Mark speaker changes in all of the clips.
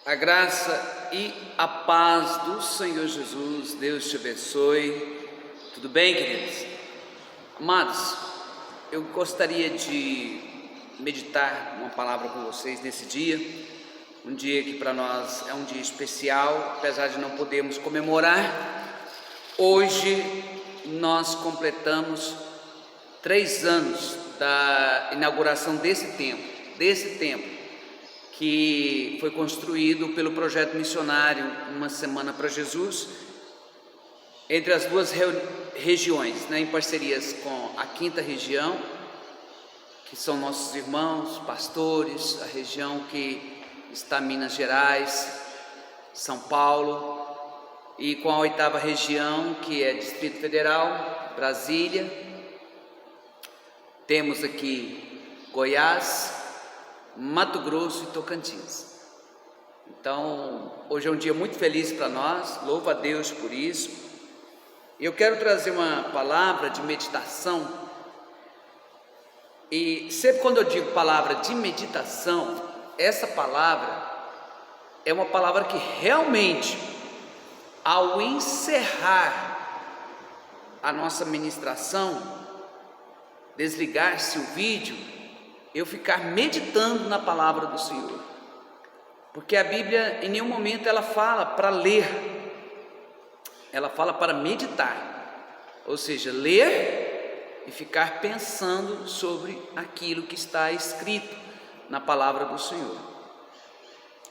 Speaker 1: A graça e a paz do Senhor Jesus, Deus te abençoe. Tudo bem, queridos? Amados, eu gostaria de meditar uma palavra com vocês nesse dia, um dia que para nós é um dia especial, apesar de não podermos comemorar. Hoje nós completamos 3 anos da inauguração desse templo que foi construído pelo projeto missionário Uma Semana para Jesus, entre as duas regiões, em parcerias com a 5ª região, que são nossos irmãos, pastores, a região que está em Minas Gerais, São Paulo, e com a 8ª região, que é Distrito Federal, Brasília. Temos aqui Goiás, Mato Grosso e Tocantins. Então, hoje é um dia muito feliz para nós, louvo a Deus por isso. Eu quero trazer uma palavra de meditação, e sempre quando eu digo palavra de meditação, essa palavra é uma palavra que realmente, ao encerrar a nossa ministração, desligar-se o vídeo, eu ficar meditando na palavra do Senhor, porque a Bíblia em nenhum momento ela fala para ler, ela fala para meditar, ou seja, ler e ficar pensando sobre aquilo que está escrito na palavra do Senhor.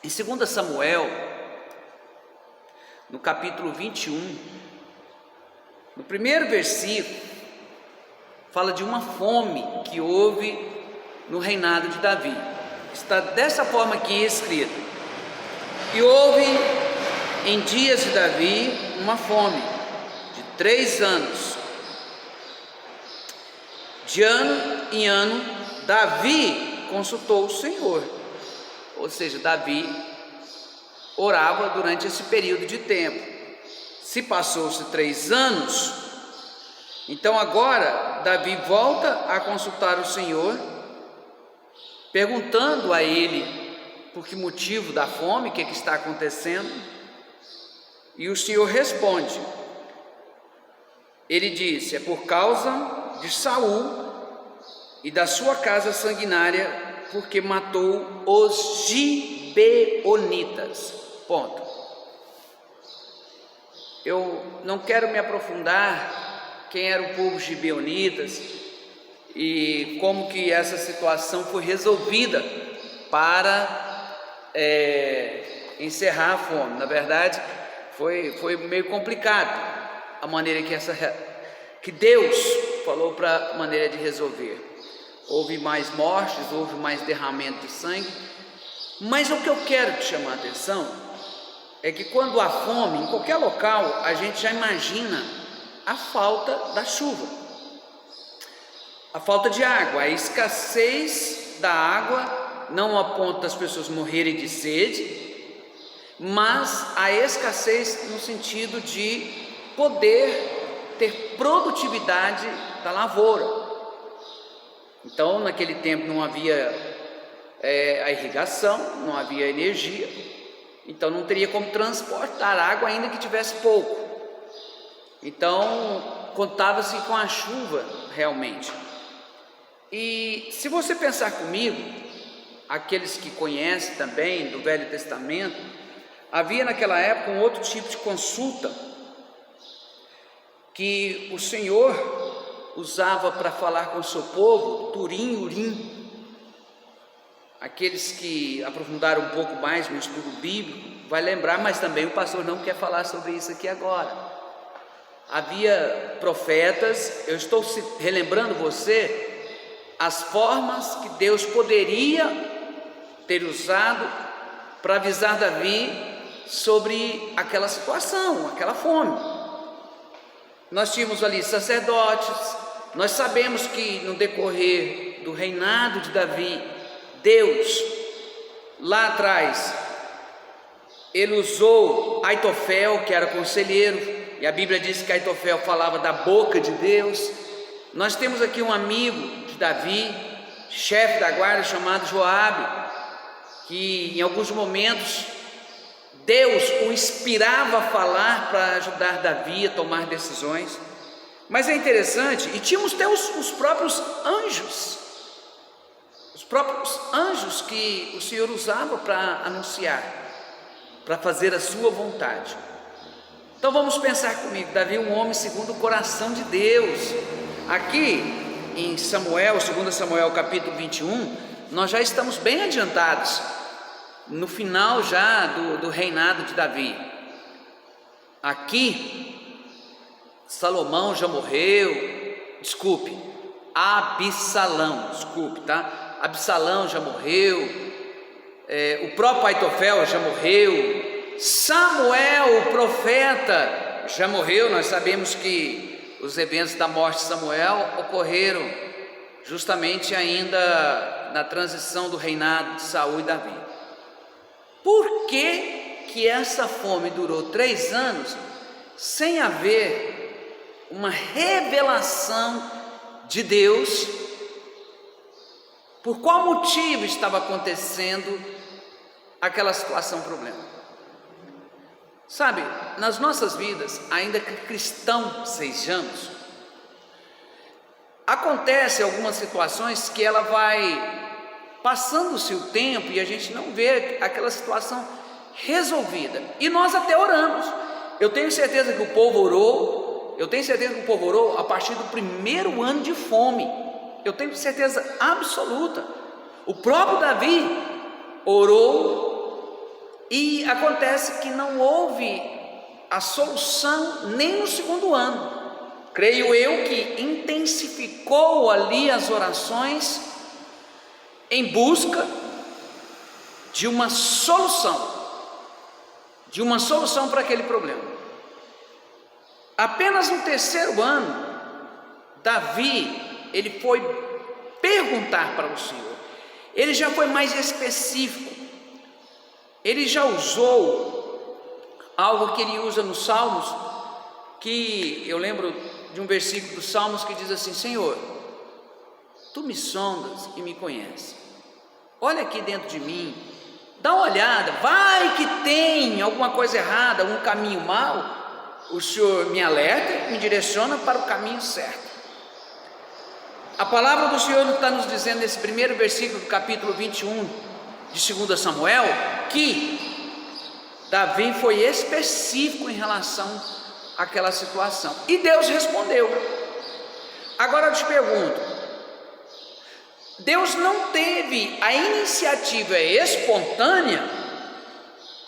Speaker 1: Em 2 Samuel, no capítulo 21, no primeiro versículo, fala de uma fome que houve no reinado de Davi. Está dessa forma aqui escrito: e houve em dias de Davi uma fome de 3 anos. De ano em ano Davi consultou o Senhor, ou seja, Davi orava durante esse período de tempo. Se passou-se 3 anos, então agora Davi volta a consultar o Senhor, perguntando a ele por que motivo da fome, o que está acontecendo, e o Senhor responde. Ele disse: é por causa de Saul e da sua casa sanguinária, porque matou os gibeonitas. Ponto. Eu não quero me aprofundar quem era o povo gibeonitas e como que essa situação foi resolvida para encerrar a fome. Na verdade, foi meio complicado a maneira que Deus falou para a maneira de resolver. Houve mais mortes, houve mais derramamento de sangue, mas o que eu quero te chamar a atenção é que quando há fome, em qualquer local, a gente já imagina a falta da chuva, a falta de água, a escassez da água, não a ponto das pessoas morrerem de sede, mas a escassez no sentido de poder ter produtividade da lavoura. Então, naquele tempo não havia a irrigação, não havia energia, então não teria como transportar água ainda que tivesse pouco. Então, contava-se com a chuva realmente. E se você pensar comigo, aqueles que conhecem também do Velho Testamento, havia naquela época um outro tipo de consulta que o Senhor usava para falar com o seu povo, Turim e Urim. Aqueles que aprofundaram um pouco mais no estudo bíblico vai lembrar, mas também o pastor não quer falar sobre isso aqui agora. Havia profetas, eu estou relembrando você as formas que Deus poderia ter usado para avisar Davi sobre aquela situação, aquela fome. Nós tínhamos ali sacerdotes, nós sabemos que no decorrer do reinado de Davi, Deus, lá atrás, ele usou Aitofel, que era conselheiro, e a Bíblia diz que Aitofel falava da boca de Deus. Nós temos aqui um amigo de Davi, chefe da guarda, chamado Joabe, que em alguns momentos Deus o inspirava a falar para ajudar Davi a tomar decisões. Mas é interessante, e tínhamos até os próprios anjos que o Senhor usava para anunciar, para fazer a sua vontade. Então vamos pensar comigo, Davi, um homem segundo o coração de Deus. Aqui em Samuel, 2 Samuel capítulo 21, nós já estamos bem adiantados, no final já do reinado de Davi. Aqui, Salomão já morreu, Absalão já morreu, o próprio Aitofel já morreu, Samuel, o profeta, já morreu. Nós sabemos que os eventos da morte de Samuel ocorreram justamente ainda na transição do reinado de Saul e Davi. Por que essa fome durou 3 anos sem haver uma revelação de Deus? Por qual motivo estava acontecendo aquela situação, problema? Sabe, nas nossas vidas, ainda que cristãos sejamos, acontece algumas situações que ela vai passando-se o tempo e a gente não vê aquela situação resolvida, e nós até oramos. Eu tenho certeza que o povo orou a partir do primeiro ano de fome, eu tenho certeza absoluta. O próprio Davi orou, e acontece que não houve a solução nem no segundo ano. Creio eu que intensificou ali as orações em busca de uma solução para aquele problema. Apenas no 3º ano, Davi, ele foi perguntar para o Senhor. Ele já foi mais específico. Ele já usou algo que ele usa nos Salmos, que eu lembro de um versículo dos Salmos que diz assim: Senhor, Tu me sondas e me conheces. Olha aqui dentro de mim, dá uma olhada, vai que tem alguma coisa errada, algum caminho mau, o Senhor me alerta e me direciona para o caminho certo. A palavra do Senhor está nos dizendo nesse primeiro versículo do capítulo 21 de 2 Samuel, que Davi foi específico em relação àquela situação, e Deus respondeu. Agora eu te pergunto, Deus não teve a iniciativa espontânea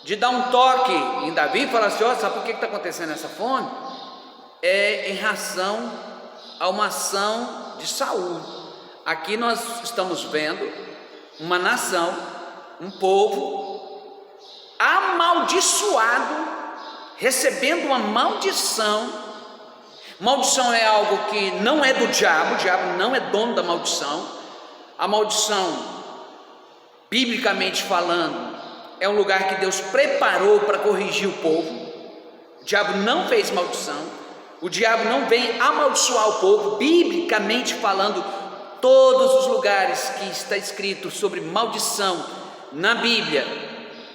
Speaker 1: de dar um toque em Davi e falar assim: ó, sabe por que está acontecendo essa fome? É em razão a uma ação de Saul. Aqui nós estamos vendo uma nação, um povo amaldiçoado, recebendo uma maldição. Maldição é algo que não é do diabo, o diabo não é dono da maldição. A maldição, biblicamente falando, é um lugar que Deus preparou para corrigir o povo. O diabo não fez maldição, o diabo não vem amaldiçoar o povo. Biblicamente falando, todos os lugares que está escrito sobre maldição na Bíblia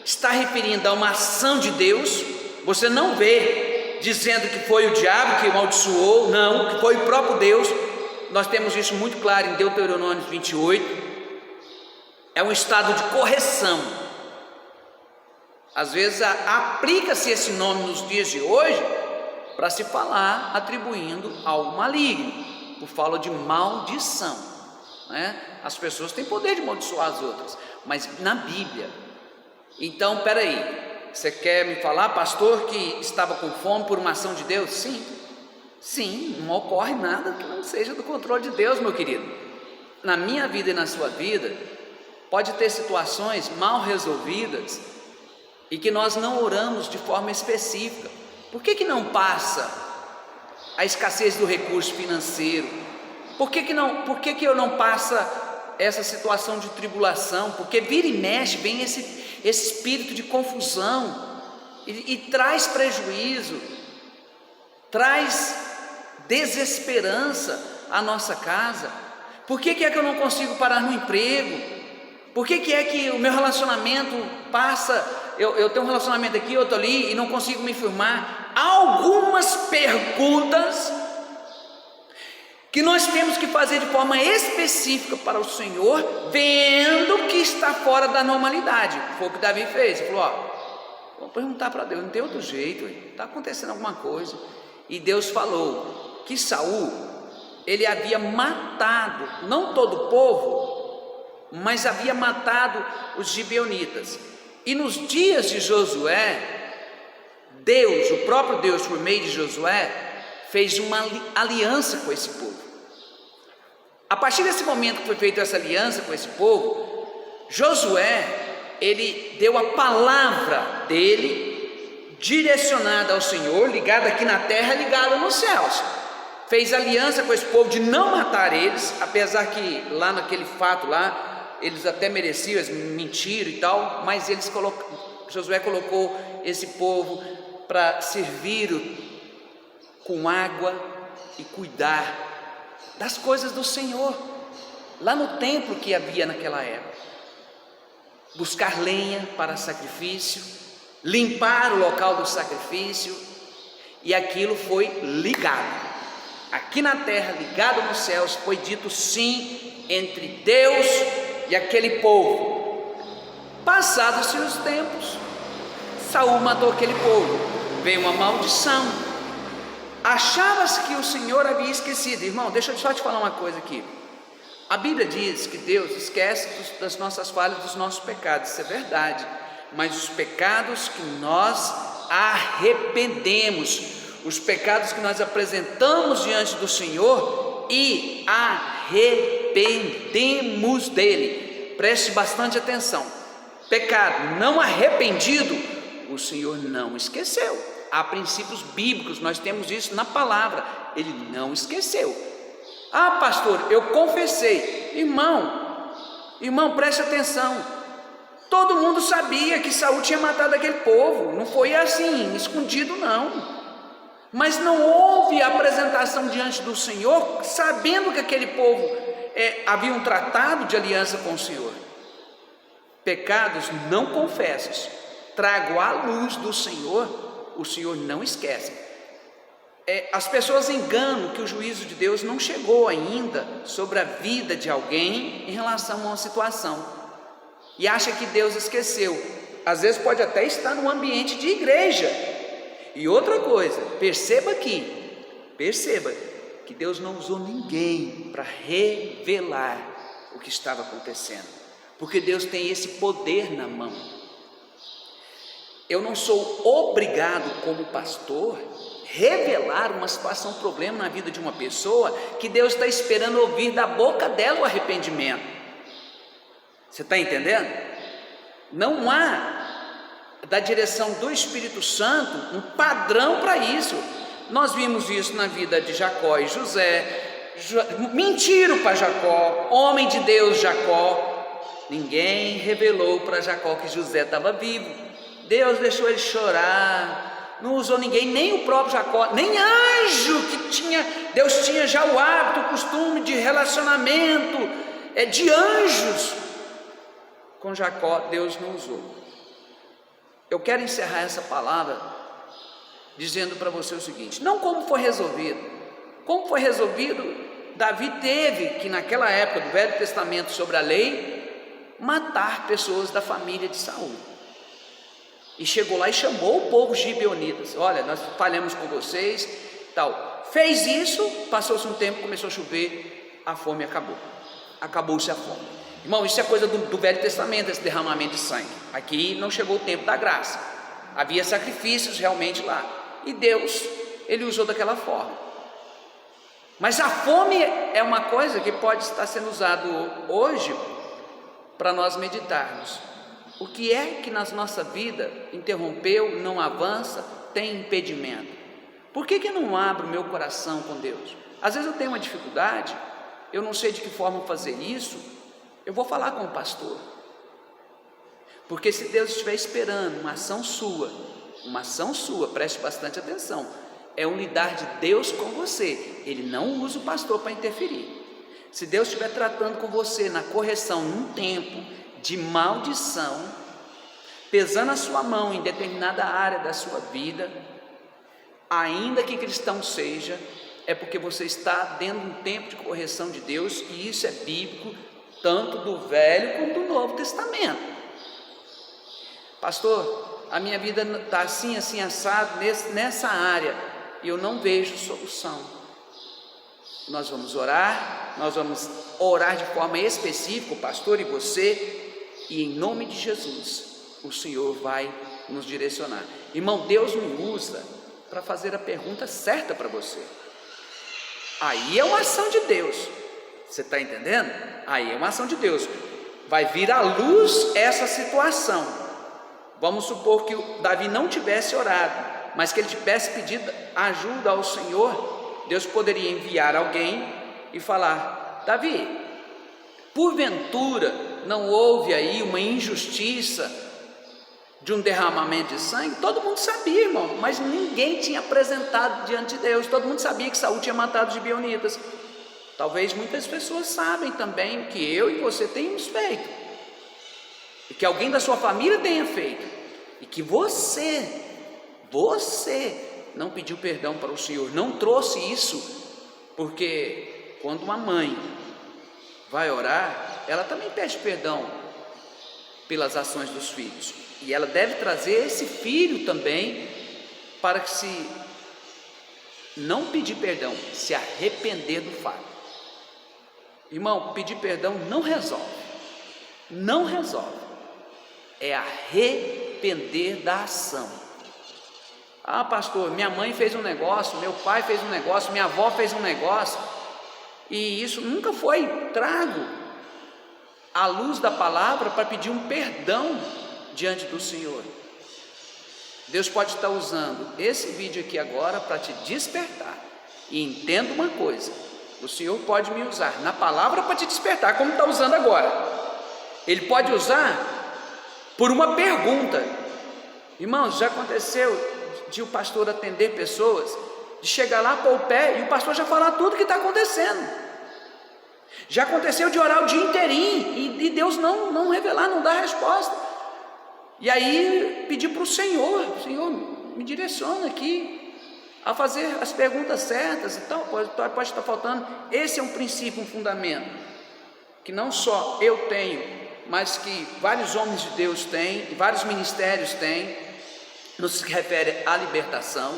Speaker 1: está referindo a uma ação de Deus. Você não vê dizendo que foi o diabo que amaldiçoou, não, que foi o próprio Deus. Nós temos isso muito claro em Deuteronômio 28. É um estado de correção. Às vezes aplica-se esse nome nos dias de hoje para se falar atribuindo ao maligno, por fala de maldição, né? As pessoas têm poder de amaldiçoar as outras, mas na Bíblia. Então, peraí, você quer me falar, pastor, que estava com fome por uma ação de Deus? Sim, não ocorre nada que não seja do controle de Deus, meu querido. Na minha vida e na sua vida, pode ter situações mal resolvidas e que nós não oramos de forma específica. Por que não passa a escassez do recurso financeiro? Por que eu não passa essa situação de tribulação? Porque vira e mexe, vem esse espírito de confusão e traz prejuízo, traz desesperança à nossa casa. Por que é que eu não consigo parar no emprego? Por que é que o meu relacionamento passa, eu tenho um relacionamento aqui, outro ali, e não consigo me firmar? Há algumas perguntas que nós temos que fazer de forma específica para o Senhor, vendo que está fora da normalidade. Foi o que Davi fez. Ele falou: vou perguntar para Deus, não tem outro jeito, está acontecendo alguma coisa. E Deus falou que Saul, ele havia matado, não todo o povo, mas havia matado os gibeonitas. E nos dias de Josué, Deus, o próprio Deus, por meio de Josué, fez uma aliança com esse povo. A partir desse momento que foi feita essa aliança com esse povo, Josué, ele deu a palavra dele, direcionada ao Senhor, ligada aqui na terra, ligada nos céus. Fez aliança com esse povo de não matar eles, apesar que lá naquele fato lá, eles até mereciam, eles mentiram e tal, mas Josué colocou esse povo para servir com água e cuidar das coisas do Senhor, lá no templo que havia naquela época. Buscar lenha para sacrifício, limpar o local do sacrifício, e aquilo foi ligado, aqui na terra, ligado nos céus. Foi dito sim entre Deus e aquele povo. Passados-se os tempos, Saul matou aquele povo, veio uma maldição. Achava-se que o Senhor havia esquecido. Irmão, deixa eu só te falar uma coisa aqui. A Bíblia diz que Deus esquece das nossas falhas, dos nossos pecados. Isso é verdade. Mas os pecados que nós arrependemos, os pecados que nós apresentamos diante do Senhor e arrependemos dele. Preste bastante atenção. Pecado não arrependido, o Senhor não esqueceu. Há princípios bíblicos, nós temos isso na palavra. Ele não esqueceu. Pastor, eu confessei. Irmão, preste atenção. Todo mundo sabia que Saul tinha matado aquele povo. Não foi assim, escondido não. Mas não houve apresentação diante do Senhor, sabendo que aquele povo havia um tratado de aliança com o Senhor. Pecados não confessos, trago à luz do Senhor, o Senhor não esquece. As pessoas enganam que o juízo de Deus não chegou ainda sobre a vida de alguém em relação a uma situação, e acha que Deus esqueceu. Às vezes pode até estar num ambiente de igreja. E outra coisa, perceba que Deus não usou ninguém para revelar o que estava acontecendo, porque Deus tem esse poder na mão. Eu não sou obrigado, como pastor, revelar uma situação, um problema na vida de uma pessoa, que Deus está esperando ouvir da boca dela o arrependimento. Você está entendendo? Não há, da direção do Espírito Santo, um padrão para isso. Nós vimos isso na vida de Jacó e José. Mentiram para Jacó, homem de Deus Jacó. Ninguém revelou para Jacó que José estava vivo. Deus deixou ele chorar, não usou ninguém, nem o próprio Jacó, nem anjo Deus tinha já o hábito, o costume de relacionamento, de anjos com Jacó, Deus não usou. Eu quero encerrar essa palavra dizendo para você o seguinte: não como foi resolvido. Como foi resolvido? Davi teve que, naquela época do Velho Testamento, sobre a lei, matar pessoas da família de Saul. E chegou lá e chamou o povo gibeonitas. Olha, nós falhamos com vocês, tal. Fez isso, passou-se um tempo, começou a chover, a fome acabou. Acabou-se a fome. Irmão, isso é coisa do Velho Testamento, esse derramamento de sangue. Aqui não chegou o tempo da graça. Havia sacrifícios realmente lá. E Deus, Ele usou daquela forma. Mas a fome é uma coisa que pode estar sendo usado hoje para nós meditarmos. O que é que na nossa vida interrompeu, não avança, tem impedimento? Por que não abro o meu coração com Deus? Às vezes eu tenho uma dificuldade, eu não sei de que forma fazer isso, eu vou falar com o pastor. Porque se Deus estiver esperando uma ação sua, preste bastante atenção, é um lidar de Deus com você. Ele não usa o pastor para interferir. Se Deus estiver tratando com você na correção, num tempo de maldição, pesando a sua mão em determinada área da sua vida, ainda que cristão seja, é porque você está dentro de um tempo de correção de Deus, e isso é bíblico, tanto do Velho como do Novo Testamento. Pastor, a minha vida está assim, assim, assado, nessa área, e eu não vejo solução. Nós vamos orar de forma específica, o pastor e você, e em nome de Jesus, o Senhor vai nos direcionar. Irmão, Deus me usa para fazer a pergunta certa para você. Aí é uma ação de Deus, você está entendendo? Aí é uma ação de Deus, vai vir à luz essa situação. Vamos supor que o Davi não tivesse orado, mas que ele tivesse pedido ajuda ao Senhor. Deus poderia enviar alguém e falar: Davi, porventura não houve aí uma injustiça de um derramamento de sangue? Todo mundo sabia, irmão, mas ninguém tinha apresentado diante de Deus. Todo mundo sabia que Saul tinha matado os gibeonitas. Talvez muitas pessoas sabem também que eu e você temos feito, e que alguém da sua família tenha feito, e que você não pediu perdão para o Senhor, não trouxe isso, porque quando uma mãe vai orar, ela também pede perdão pelas ações dos filhos, e ela deve trazer esse filho também, para que, se não pedir perdão, se arrepender do fato. Irmão, pedir perdão não resolve, é arrepender da ação. Ah, pastor, minha mãe fez um negócio, meu pai fez um negócio, minha avó fez um negócio, e isso nunca foi trago à luz da palavra para pedir um perdão diante do Senhor. Deus pode estar usando esse vídeo aqui agora para te despertar. E entenda uma coisa: o Senhor pode me usar na palavra para te despertar, como está usando agora. Ele pode usar por uma pergunta. Irmãos, já aconteceu de o pastor atender pessoas, de chegar lá, pôr o pé e o pastor já falar tudo que está acontecendo. Já aconteceu de orar o dia inteirinho e Deus não revelar, não dar resposta. E aí pedir para o Senhor: me direciona aqui a fazer as perguntas certas e tal. Pode estar faltando. Esse é um princípio, um fundamento, que não só eu tenho, mas que vários homens de Deus têm, e vários ministérios têm, no que se refere à libertação.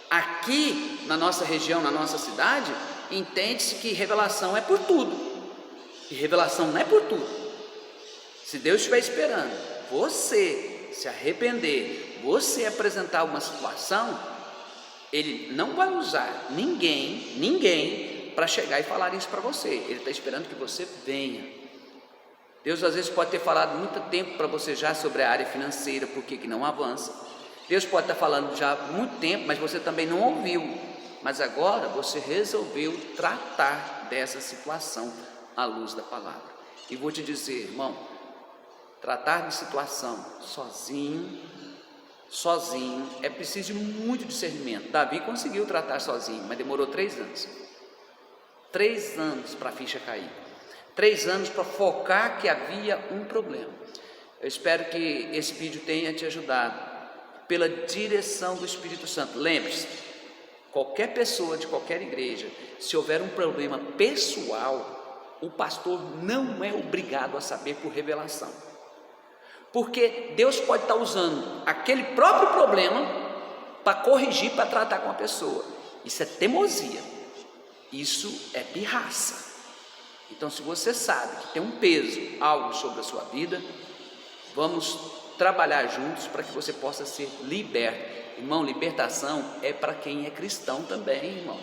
Speaker 1: Aqui na nossa região, na nossa cidade, entende-se que revelação é por tudo, e revelação não é por tudo. Se Deus estiver esperando você se arrepender, você apresentar uma situação, Ele não vai usar ninguém para chegar e falar isso para você. Ele está esperando que você venha. Deus às vezes pode ter falado muito tempo para você já sobre a área financeira, por que não avança. Deus pode estar falando já há muito tempo, mas você também não ouviu. Mas agora você resolveu tratar dessa situação à luz da palavra. E vou te dizer, irmão, tratar de situação sozinho é preciso de muito discernimento. Davi conseguiu tratar sozinho, mas demorou 3 anos. 3 anos para a ficha cair. 3 anos para focar que havia um problema. Eu espero que esse vídeo tenha te ajudado, pela direção do Espírito Santo. Lembre-se, qualquer pessoa de qualquer igreja, se houver um problema pessoal, o pastor não é obrigado a saber por revelação, porque Deus pode estar usando aquele próprio problema para corrigir, para tratar com a pessoa. Isso é teimosia, isso é pirraça. Então, se você sabe que tem um peso, algo sobre a sua vida, vamos trabalhar juntos para que você possa ser liberto. Irmão, libertação é para quem é cristão também, irmão.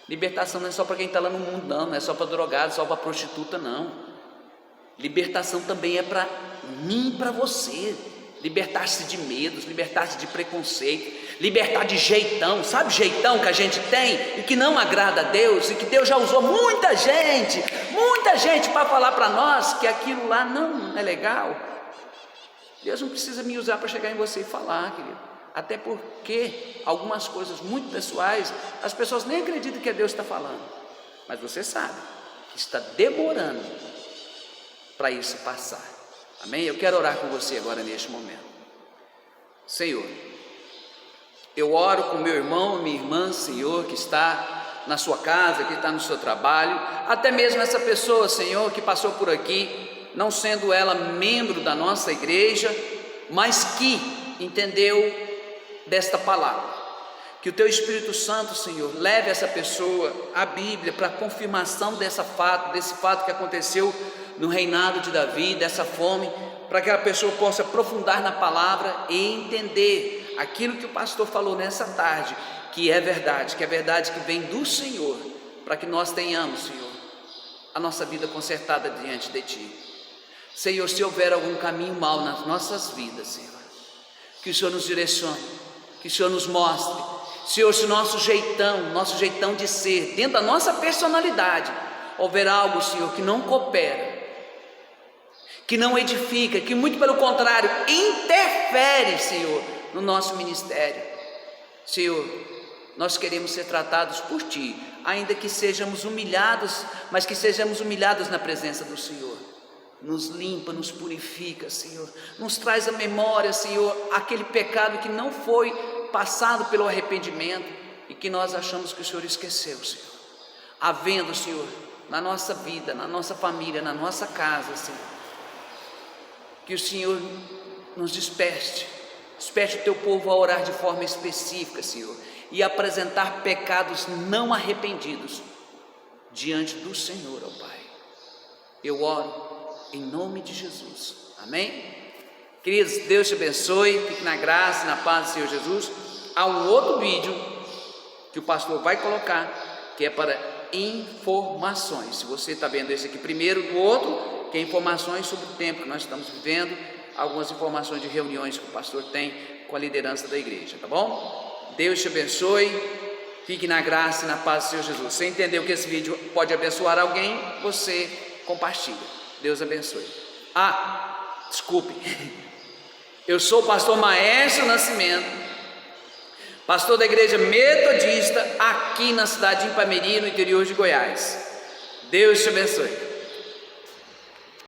Speaker 1: Libertação não é só para quem está lá no mundo, não é só para drogado, só para prostituta, não. Libertação também é para mim e para você. Libertar-se de medos, libertar-se de preconceito, libertar de jeitão, sabe jeitão que a gente tem e que não agrada a Deus, e que Deus já usou muita gente para falar para nós que aquilo lá não é legal. Deus não precisa me usar para chegar em você e falar, querido, até porque algumas coisas muito pessoais, as pessoas nem acreditam que é Deus que está falando, mas você sabe, está demorando para isso passar. Amém? Eu quero orar com você agora neste momento. Senhor, eu oro com meu irmão, minha irmã, Senhor, que está na sua casa, que está no seu trabalho, até mesmo essa pessoa, Senhor, que passou por aqui, não sendo ela membro da nossa igreja, mas que entendeu desta palavra. Que o Teu Espírito Santo, Senhor, leve essa pessoa à Bíblia para a confirmação desse fato que aconteceu no reinado de Davi, dessa fome, para que a pessoa possa aprofundar na palavra e entender aquilo que o pastor falou nessa tarde, que é verdade que vem do Senhor, para que nós tenhamos, Senhor, a nossa vida consertada diante de Ti. Senhor, se houver algum caminho mau nas nossas vidas, Senhor, que o Senhor nos direcione, que o Senhor nos mostre. Senhor, se o nosso jeitão de ser, dentro da nossa personalidade, houver algo, Senhor, que não coopera, que não edifica, que muito pelo contrário, interfere, Senhor, no nosso ministério. Senhor, nós queremos ser tratados por Ti, ainda que sejamos humilhados, mas que sejamos humilhados na presença do Senhor. Nos limpa, nos purifica, Senhor, nos traz à memória, Senhor, aquele pecado que não foi passado pelo arrependimento e que nós achamos que o Senhor esqueceu, Senhor. Havendo, Senhor, na nossa vida, na nossa família, na nossa casa, Senhor, que o Senhor nos desperte o Teu povo a orar de forma específica, Senhor, e apresentar pecados não arrependidos diante do Senhor, ó Pai. Eu oro em nome de Jesus, amém? Queridos, Deus te abençoe, fique na graça e na paz do Senhor Jesus. Há um outro vídeo que o pastor vai colocar, que é para informações. Se você está vendo esse aqui primeiro do outro, que é informações sobre o tempo que nós estamos vivendo, algumas informações de reuniões que o pastor tem com a liderança da igreja, tá bom? Deus te abençoe, fique na graça e na paz do Senhor Jesus. Você entendeu que esse vídeo pode abençoar alguém? Você compartilha. Deus abençoe. Desculpe, eu sou o pastor Maestro Nascimento, pastor da igreja metodista aqui na cidade de Ipameri, no interior de Goiás. Deus te abençoe.